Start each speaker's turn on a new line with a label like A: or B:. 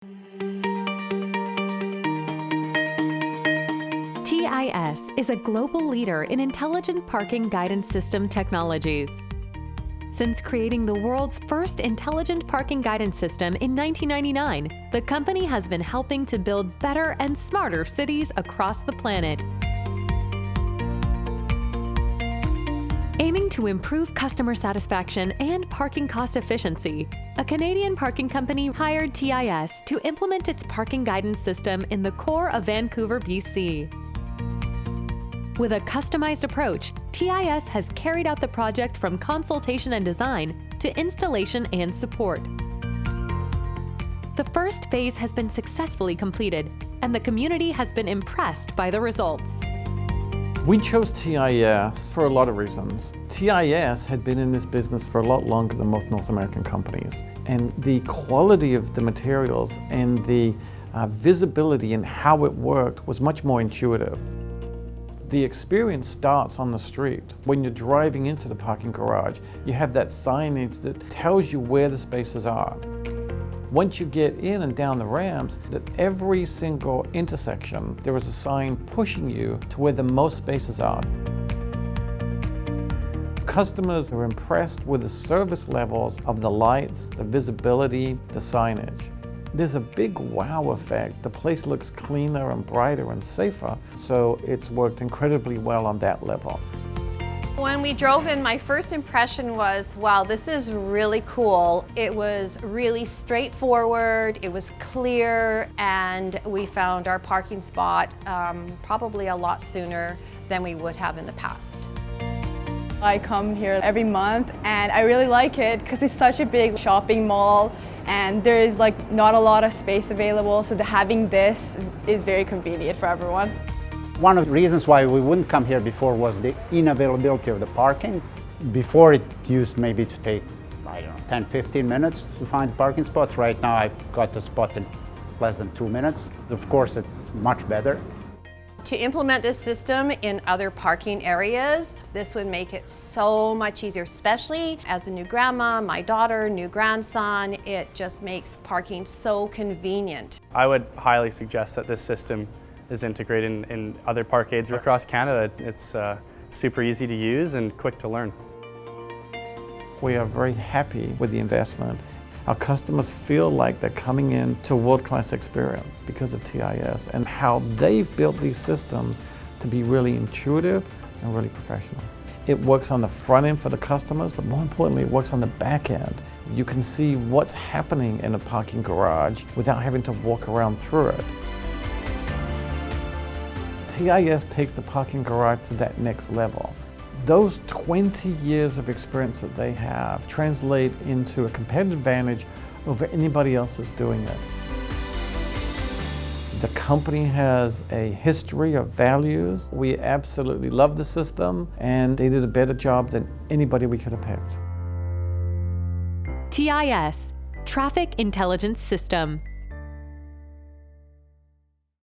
A: TIS is a global leader in intelligent parking guidance system technologies. Since creating the world's first intelligent parking guidance system in 1999, the company has been helping to build better and smarter cities across the planet. Aiming to improve customer satisfaction and parking cost efficiency, a Canadian parking company hired TIS to implement its parking guidance system in the core of Vancouver, BC. With a customized approach, TIS has carried out the project from consultation and design to installation and support. The first phase has been successfully completed, and the community has been impressed by the results.
B: We chose TIS for a lot of reasons. TIS had been in this business for a lot longer than most North American companies, and the quality of the materials and the visibility in how it worked was much more intuitive. The experience starts on the street. When you're driving into the parking garage, you have that signage that tells you where the spaces are. Once you get in and down the ramps, at every single intersection, there is a sign pushing you to where the most spaces are. Customers are impressed with the service levels of the lights, the visibility, the signage. There's a big wow effect. The place looks cleaner and brighter and safer, so it's worked incredibly well on that level.
C: When we drove in, my first impression was, wow, this is really cool. It was really straightforward, it was clear, and we found our parking spot probably a lot sooner than we would have in the past.
D: I come here every month and I really like it because it's such a big shopping mall and there is not a lot of space available, so having this is very convenient for everyone.
E: One of the reasons why we wouldn't come here before was the unavailability of the parking. Before it used maybe to take, 10-15 minutes to find a parking spot. Right now I've got a spot in less than 2 minutes. Of course it's much better.
C: To implement this system in other parking areas, this would make it so much easier, especially as a new grandma, my daughter, new grandson. It just makes parking so convenient.
F: I would highly suggest that this system is integrated in other parkades across Canada. It's super easy to use and quick to learn.
B: We are very happy with the investment. Our customers feel like they're coming in to a world-class experience because of TIS and how they've built these systems to be really intuitive and really professional. It works on the front end for the customers, but more importantly, it works on the back end. You can see what's happening in a parking garage without having to walk around through it. TIS takes the parking garage to that next level. Those 20 years of experience that they have translate into a competitive advantage over anybody else that's doing it. The company has a history of values. We absolutely love the system, and they did a better job than anybody we could have picked.
A: TIS, Traffic Intelligence System.